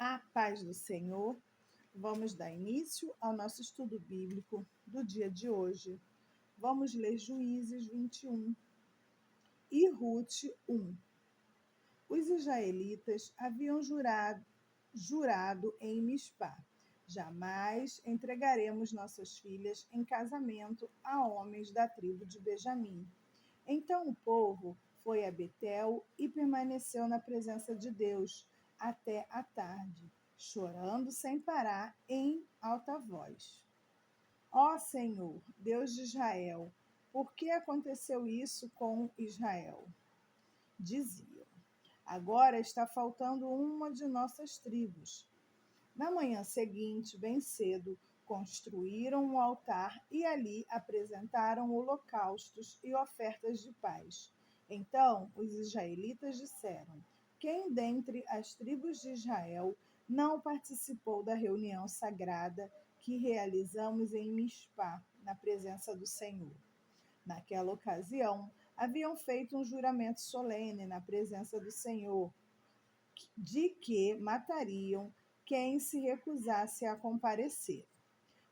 A paz do Senhor. Vamos dar início ao nosso estudo bíblico do dia de hoje. Vamos ler Juízes 21 e Rute 1. Os israelitas haviam jurado em Mispá: jamais entregaremos nossas filhas em casamento a homens da tribo de Benjamim. Então o povo foi a Betel e permaneceu na presença de Deus até a tarde, chorando sem parar em alta voz. Ó Senhor, Deus de Israel, por que aconteceu isso com Israel? Diziam: agora está faltando uma de nossas tribos. Na manhã seguinte, bem cedo, construíram um altar e ali apresentaram holocaustos e ofertas de paz. Então os israelitas disseram: quem dentre as tribos de Israel não participou da reunião sagrada que realizamos em Mispá, na presença do Senhor? Naquela ocasião, haviam feito um juramento solene na presença do Senhor, de que matariam quem se recusasse a comparecer.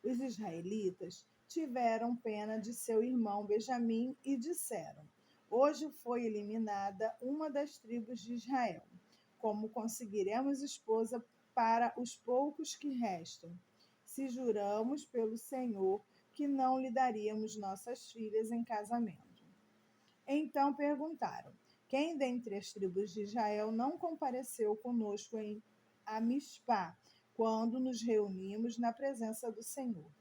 Os israelitas tiveram pena de seu irmão Benjamim e disseram: hoje foi eliminada uma das tribos de Israel. Como conseguiremos esposa para os poucos que restam? Se juramos pelo Senhor que não lhe daríamos nossas filhas em casamento. Então perguntaram: quem dentre as tribos de Israel não compareceu conosco em Amispá, quando nos reunimos na presença do Senhor?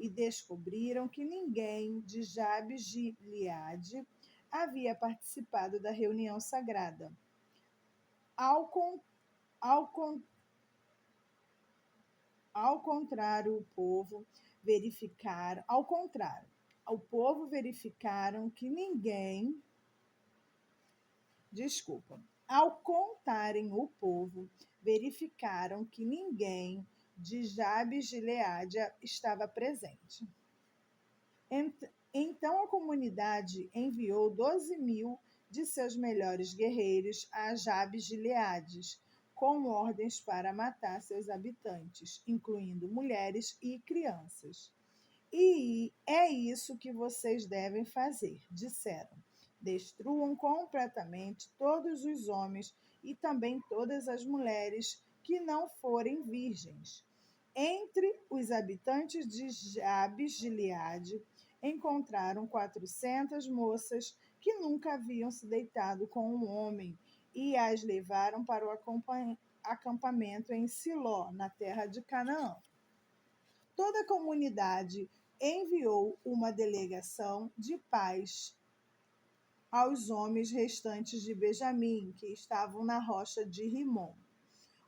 E descobriram que ninguém de Jabes de Gileade havia participado da reunião sagrada. Ao contrário, o povo verificaram que ninguém. Ao contarem o povo, verificaram que ninguém de Jabes de Gileade estava presente. Então a comunidade enviou 12.000 de seus melhores guerreiros a Jabes de Gileade, com ordens para matar seus habitantes, incluindo mulheres e crianças. E é isso que vocês devem fazer, disseram. Destruam completamente todos os homens e também todas as mulheres que não forem virgens. Entre os habitantes de Jabes de Gileade, encontraram 400 moças que nunca haviam se deitado com um homem e as levaram para o acampamento em Siló, na terra de Canaã. Toda a comunidade enviou uma delegação de paz aos homens restantes de Benjamim, que estavam na rocha de Rimom.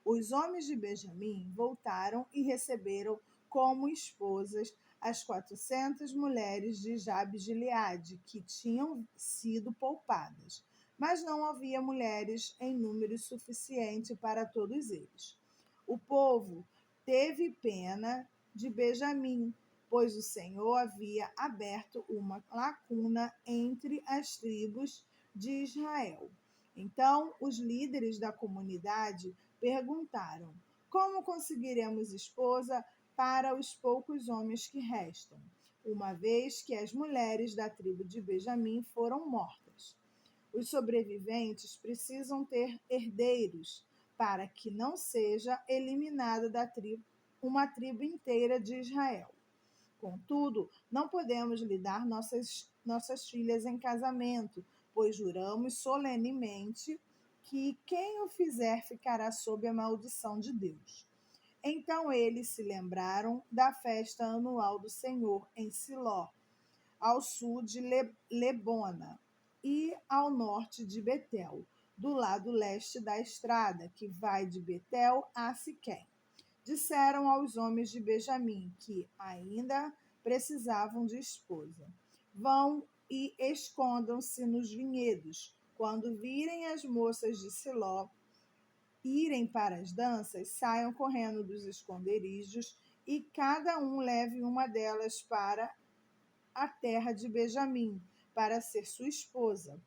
Os homens de Benjamim voltaram e receberam como esposas as 400 mulheres de Jabes de Gileade, que tinham sido poupadas, mas não havia mulheres em número suficiente para todos eles. O povo teve pena de Benjamim, pois o Senhor havia aberto uma lacuna entre as tribos de Israel. Então, os líderes da comunidade perguntaram: como conseguiremos esposa para os poucos homens que restam, uma vez que as mulheres da tribo de Benjamim foram mortas? Os sobreviventes precisam ter herdeiros para que não seja eliminada da tribo uma tribo inteira de Israel. Contudo, não podemos lhe dar nossas filhas em casamento, pois juramos solenemente que quem o fizer ficará sob a maldição de Deus. Então eles se lembraram da festa anual do Senhor em Siló, ao sul de Lebona e ao norte de Betel, do lado leste da estrada que vai de Betel a Siquém. Disseram aos homens de Benjamim, que ainda precisavam de esposa: vão e escondam-se nos vinhedos. Quando virem as moças de Siló irem para as danças, saiam correndo dos esconderijos e cada um leve uma delas para a terra de Benjamim, para ser sua esposa.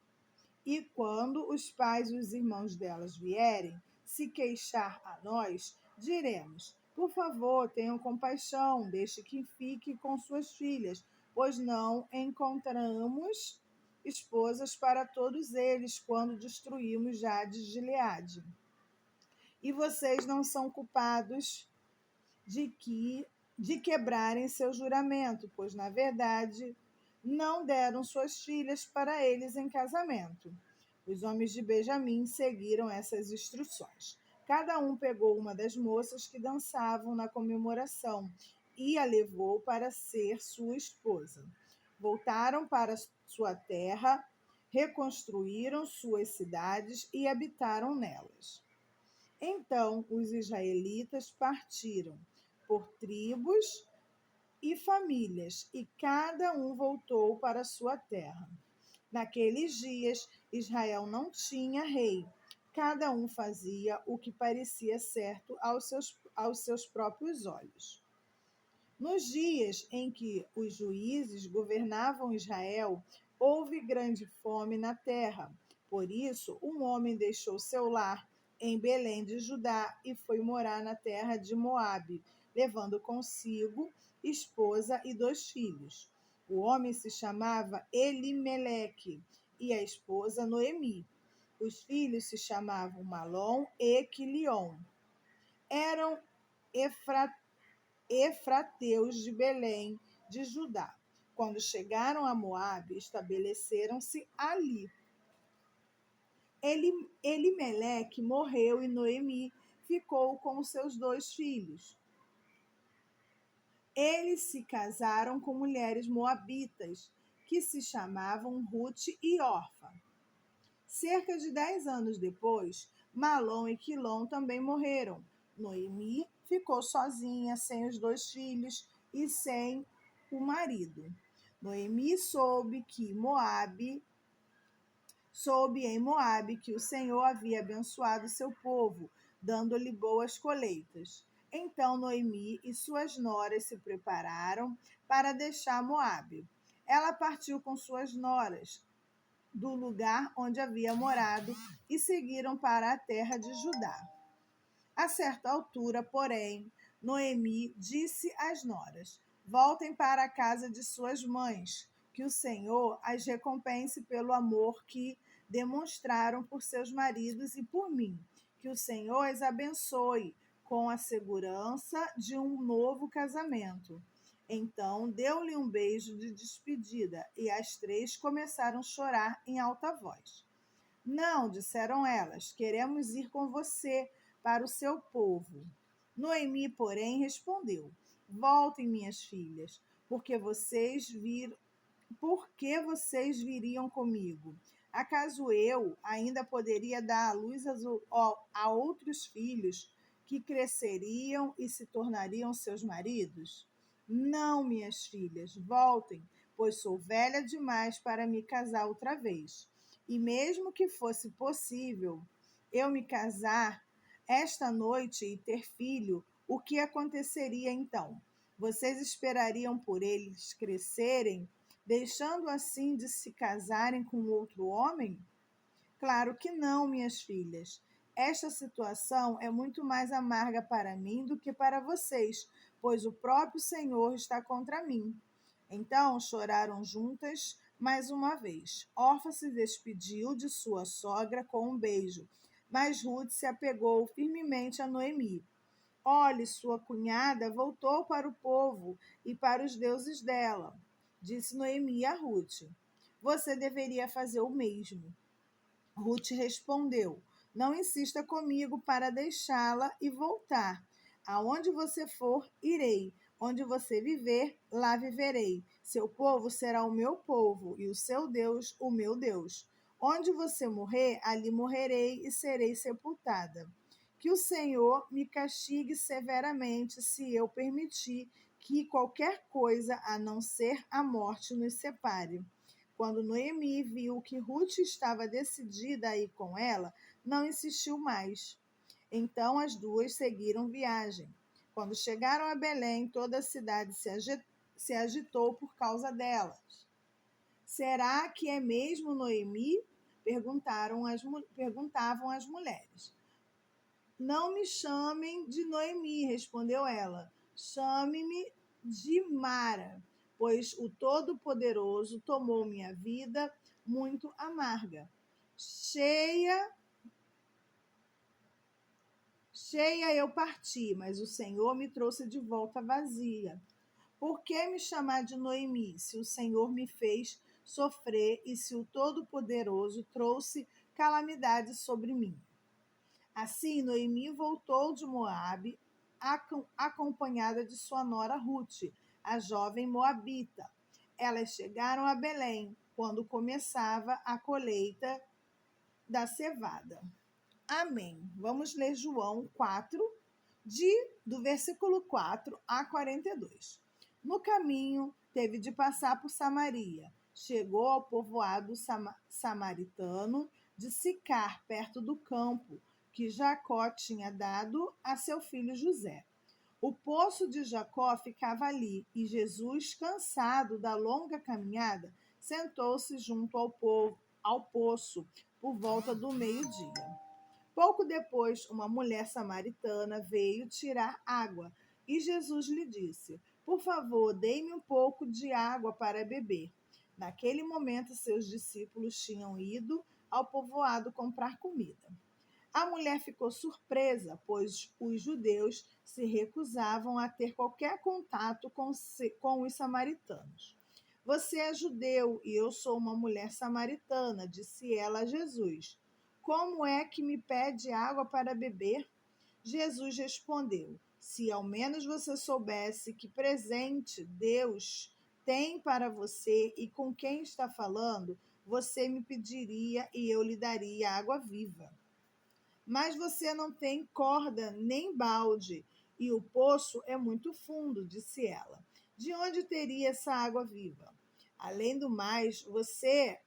E quando os pais e os irmãos delas vierem se queixar a nós, diremos: por favor, tenham compaixão, deixe que fique com suas filhas, pois não encontramos esposas para todos eles quando destruímos Jades de Gileade. E vocês não são culpados de quebrarem seu juramento, pois, na verdade, não deram suas filhas para eles em casamento. Os homens de Benjamim seguiram essas instruções. Cada um pegou uma das moças que dançavam na comemoração e a levou para ser sua esposa. Voltaram para sua terra, reconstruíram suas cidades e habitaram nelas. Então os israelitas partiram por tribos e famílias, e cada um voltou para sua terra. Naqueles dias, Israel não tinha rei. Cada um fazia o que parecia certo aos seus próprios olhos. Nos dias em que os juízes governavam Israel, houve grande fome na terra. Por isso, um homem deixou seu lar em Belém de Judá e foi morar na terra de Moabe, levando consigo esposa e 2 filhos. O homem se chamava Elimeleque e a esposa Noemi. Os filhos se chamavam Malom e Quilion. Eram efrateus de Belém de Judá. Quando chegaram a Moabe, estabeleceram-se ali. Elimeleque morreu e Noemi ficou com seus 2 filhos. Eles se casaram com mulheres moabitas, que se chamavam Ruth e Orfa. Cerca de 10 anos depois, Malom e Quilom também morreram. Noemi ficou sozinha, sem os 2 filhos e sem o marido. Noemi soube em Moabe que o Senhor havia abençoado seu povo, dando-lhe boas colheitas. Então Noemi e suas noras se prepararam para deixar Moabe. Ela partiu com suas noras do lugar onde havia morado e seguiram para a terra de Judá. A certa altura, porém, Noemi disse às noras: voltem para a casa de suas mães, que o Senhor as recompense pelo amor que demonstraram por seus maridos e por mim, que o Senhor as abençoe com a segurança de um novo casamento. Então deu-lhe um beijo de despedida e as 3 começaram a chorar em alta voz. Não, disseram elas, queremos ir com você para o seu povo. Noemi, porém, respondeu: voltem, minhas filhas, porque vocês viriam comigo? Acaso eu ainda poderia dar à luz a outros filhos que cresceriam e se tornariam seus maridos? Não, minhas filhas, voltem, pois sou velha demais para me casar outra vez. E mesmo que fosse possível eu me casar esta noite e ter filho, o que aconteceria então? Vocês esperariam por eles crescerem, deixando assim de se casarem com outro homem? Claro que não, minhas filhas. Esta situação é muito mais amarga para mim do que para vocês, pois o próprio Senhor está contra mim. Então choraram juntas mais uma vez. Orfa se despediu de sua sogra com um beijo, mas Ruth se apegou firmemente a Noemi. Olhe, sua cunhada voltou para o povo e para os deuses dela, disse Noemi a Ruth. Você deveria fazer o mesmo. Ruth respondeu: não insista comigo para deixá-la e voltar. Aonde você for, irei. Onde você viver, lá viverei. Seu povo será o meu povo e o seu Deus, o meu Deus. Onde você morrer, ali morrerei e serei sepultada. Que o Senhor me castigue severamente se eu permitir que qualquer coisa a não ser a morte nos separe. Quando Noemi viu que Ruth estava decidida a ir com ela, não insistiu mais. Então as 2 seguiram viagem. Quando chegaram a Belém, toda a cidade se agitou por causa delas. Será que é mesmo Noemi? Perguntavam as mulheres. Não me chamem de Noemi, respondeu ela. Chame-me de Mara, pois o Todo-Poderoso tomou minha vida muito amarga. Cheia eu parti, mas o Senhor me trouxe de volta vazia. Por que me chamar de Noemi, se o Senhor me fez sofrer e se o Todo-Poderoso trouxe calamidade sobre mim? Assim, Noemi voltou de Moabe, acompanhada de sua nora Ruth, a jovem moabita. Elas chegaram a Belém, quando começava a colheita da cevada. Amém. Vamos ler João 4, do versículo 4 a 42. No caminho, teve de passar por Samaria. Chegou ao povoado samaritano de Sicar, perto do campo que Jacó tinha dado a seu filho José. O poço de Jacó ficava ali, e Jesus, cansado da longa caminhada, sentou-se junto ao poço por volta do meio-dia. Pouco depois, uma mulher samaritana veio tirar água e Jesus lhe disse: Por favor, dê-me um pouco de água para beber. Naquele momento, seus discípulos tinham ido ao povoado comprar comida. A mulher ficou surpresa, pois os judeus se recusavam a ter qualquer contato com os samaritanos. Você é judeu e eu sou uma mulher samaritana, disse ela a Jesus. Como é que me pede água para beber? Jesus respondeu: Se ao menos você soubesse que presente Deus tem para você e com quem está falando, você me pediria e eu lhe daria água viva. Mas você não tem corda nem balde, e o poço é muito fundo, disse ela. De onde teria essa água viva? Além do mais, você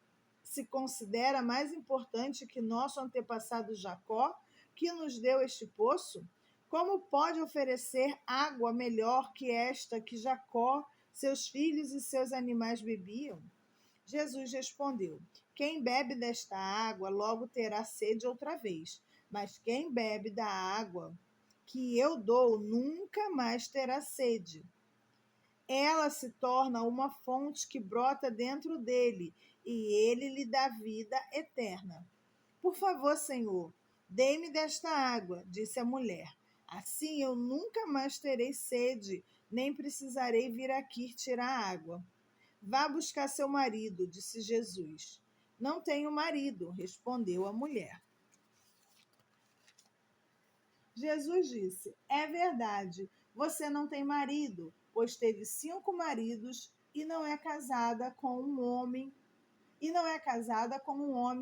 se considera mais importante que nosso antepassado Jacó, que nos deu este poço? Como pode oferecer água melhor que esta que Jacó, seus filhos e seus animais bebiam? Jesus respondeu: Quem bebe desta água logo terá sede outra vez, mas quem bebe da água que eu dou nunca mais terá sede. Ela se torna uma fonte que brota dentro dele, e ele lhe dá vida eterna. Por favor, Senhor, dê-me desta água, disse a mulher. Assim eu nunca mais terei sede, nem precisarei vir aqui tirar água. Vá buscar seu marido, disse Jesus. Não tenho marido, respondeu a mulher. Jesus disse: É verdade, você não tem marido, pois teve 5 maridos e não é casada com um homem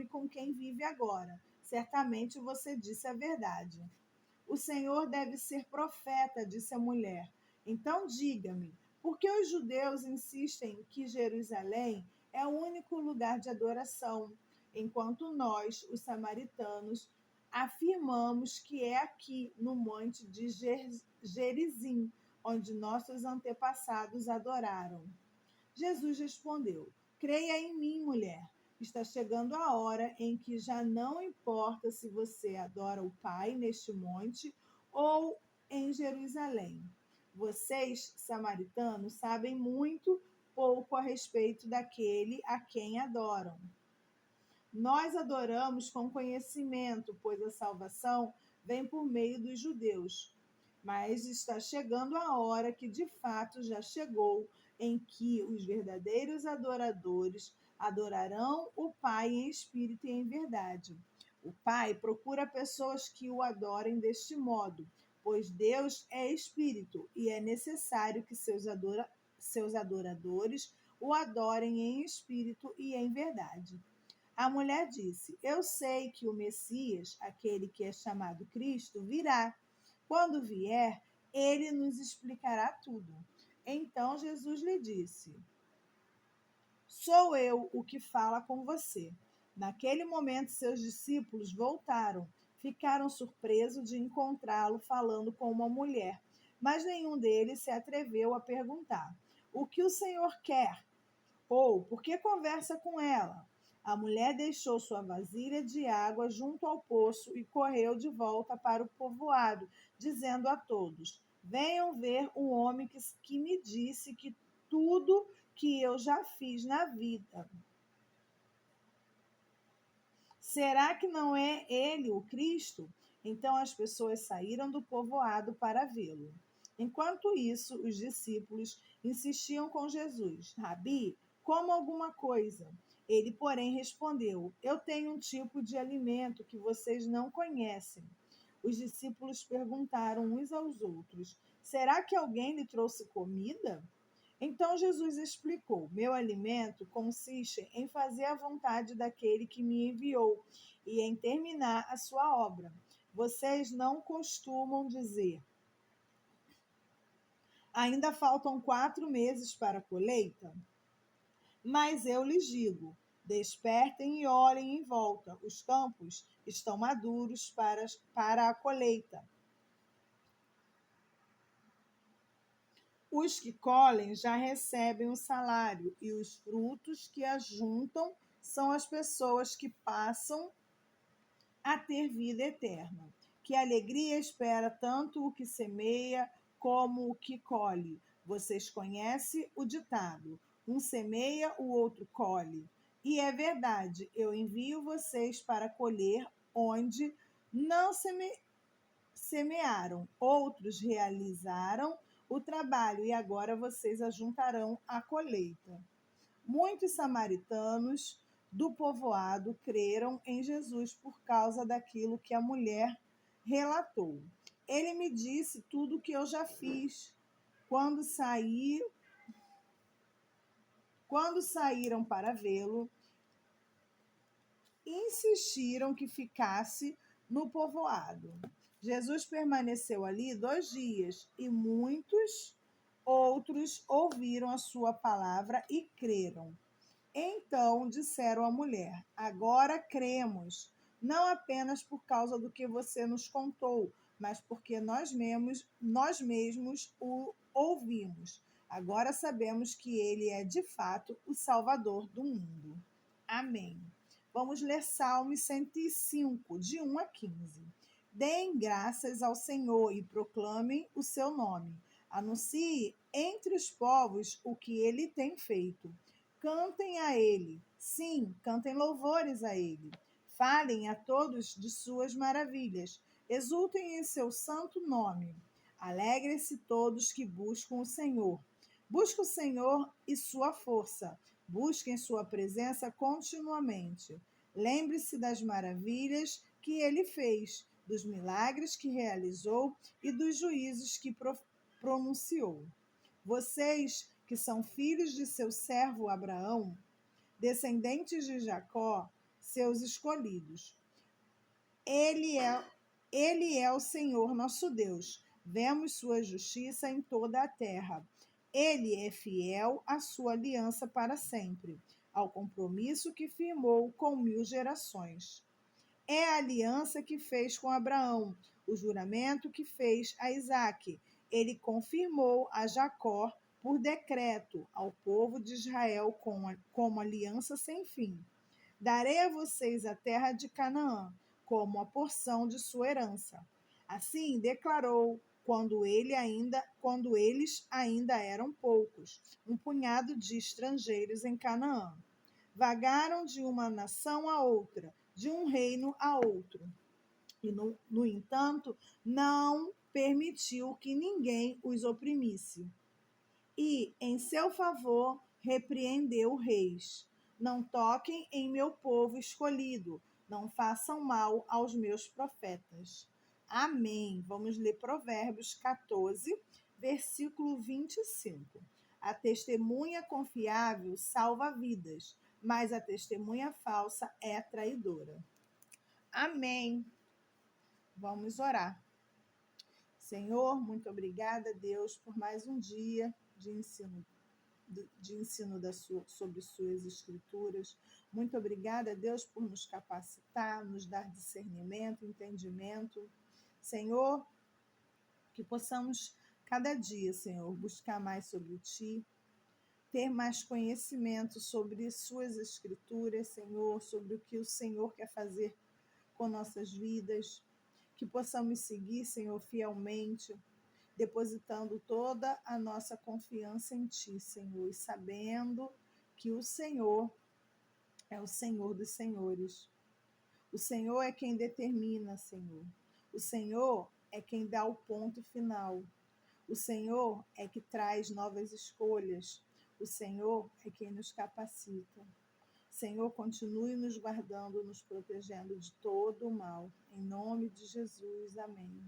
com quem vive agora. Certamente você disse a verdade. O Senhor deve ser profeta, disse a mulher. Então diga-me, por que os judeus insistem que Jerusalém é o único lugar de adoração, enquanto nós, os samaritanos, afirmamos que é aqui no monte de Gerizim, onde nossos antepassados adoraram? Jesus respondeu: Creia em mim, mulher. Está chegando a hora em que já não importa se você adora o Pai neste monte ou em Jerusalém. Vocês, samaritanos, sabem muito pouco a respeito daquele a quem adoram. Nós adoramos com conhecimento, pois a salvação vem por meio dos judeus. Mas está chegando a hora que de fato já chegou, em que os verdadeiros adoradores adorarão o Pai em espírito e em verdade. O Pai procura pessoas que o adorem deste modo, pois Deus é espírito e é necessário que seus adoradores o adorem em espírito e em verdade. A mulher disse: Eu sei que o Messias, aquele que é chamado Cristo, virá. Quando vier, ele nos explicará tudo. Então Jesus lhe disse: Sou eu o que fala com você. Naquele momento, seus discípulos voltaram. Ficaram surpresos de encontrá-lo falando com uma mulher, mas nenhum deles se atreveu a perguntar: O que o Senhor quer? Ou por que conversa com ela? A mulher deixou sua vasilha de água junto ao poço e correu de volta para o povoado, dizendo a todos: venham ver o homem que me disse que tudo que eu já fiz na vida. Será que não é ele o Cristo? Então as pessoas saíram do povoado para vê-lo. Enquanto isso, os discípulos insistiam com Jesus: Rabi, coma alguma coisa. Ele, porém, respondeu: Eu tenho um tipo de alimento que vocês não conhecem. Os discípulos perguntaram uns aos outros: Será que alguém lhe trouxe comida? Então Jesus explicou: Meu alimento consiste em fazer a vontade daquele que me enviou e em terminar a sua obra. Vocês não costumam dizer: ainda faltam 4 meses para a colheita? Mas eu lhes digo: despertem e olhem em volta. Os campos estão maduros para a colheita. Os que colhem já recebem o salário, e os frutos que ajuntam são as pessoas que passam a ter vida eterna. Que alegria espera tanto o que semeia como o que colhe. Vocês conhecem o ditado: um semeia, o outro colhe. E é verdade, eu envio vocês para colher onde não semearam, outros realizaram o trabalho e agora vocês ajuntarão a colheita. Muitos samaritanos do povoado creram em Jesus por causa daquilo que a mulher relatou. Ele me disse tudo o que eu já fiz. Quando saíram para vê-lo, insistiram que ficasse no povoado. Jesus permaneceu ali 2 dias e muitos outros ouviram a sua palavra e creram. Então disseram à mulher: Agora cremos, não apenas por causa do que você nos contou, mas porque nós mesmos o ouvimos. Agora sabemos que ele é de fato o Salvador do mundo. Amém. Vamos ler Salmos 105, de 1 a 15. Deem graças ao Senhor e proclamem o seu nome. Anuncie entre os povos o que ele tem feito. Cantem a ele. Sim, cantem louvores a ele. Falem a todos de suas maravilhas. Exultem em seu santo nome. Alegrem-se todos que buscam o Senhor. Busque o Senhor e sua força. Busquem sua presença continuamente. Lembre-se das maravilhas que ele fez, dos milagres que realizou e dos juízos que pronunciou. Vocês, que são filhos de seu servo Abraão, descendentes de Jacó, seus escolhidos. Ele é o Senhor nosso Deus. Vemos sua justiça em toda a terra. Ele é fiel à sua aliança para sempre, ao compromisso que firmou com 1000 gerações. É a aliança que fez com Abraão, o juramento que fez a Isaque. Ele confirmou a Jacó por decreto ao povo de Israel como aliança sem fim. Darei a vocês a terra de Canaã, como a porção de sua herança. Assim declarou quando eles ainda eram poucos, um punhado de estrangeiros em Canaã. Vagaram de uma nação a outra, de um reino a outro. E, no entanto, não permitiu que ninguém os oprimisse. E, em seu favor, repreendeu reis. Não toquem em meu povo escolhido, não façam mal aos meus profetas. Amém. Vamos ler Provérbios 14, versículo 25. A testemunha confiável salva vidas, mas a testemunha falsa é traidora. Amém. Vamos orar. Senhor, muito obrigada, Deus, por mais um dia de ensino sobre suas escrituras. Muito obrigada, Deus, por nos capacitar, nos dar discernimento, entendimento. Senhor, que possamos cada dia, Senhor, buscar mais sobre Ti, ter mais conhecimento sobre suas escrituras, Senhor, sobre o que o Senhor quer fazer com nossas vidas, que possamos seguir, Senhor, fielmente, depositando toda a nossa confiança em Ti, Senhor, e sabendo que o Senhor é o Senhor dos senhores. O Senhor é quem determina, Senhor. O Senhor é quem dá o ponto final. O Senhor é que traz novas escolhas. O Senhor é quem nos capacita. Senhor, continue nos guardando, nos protegendo de todo o mal. Em nome de Jesus, amém.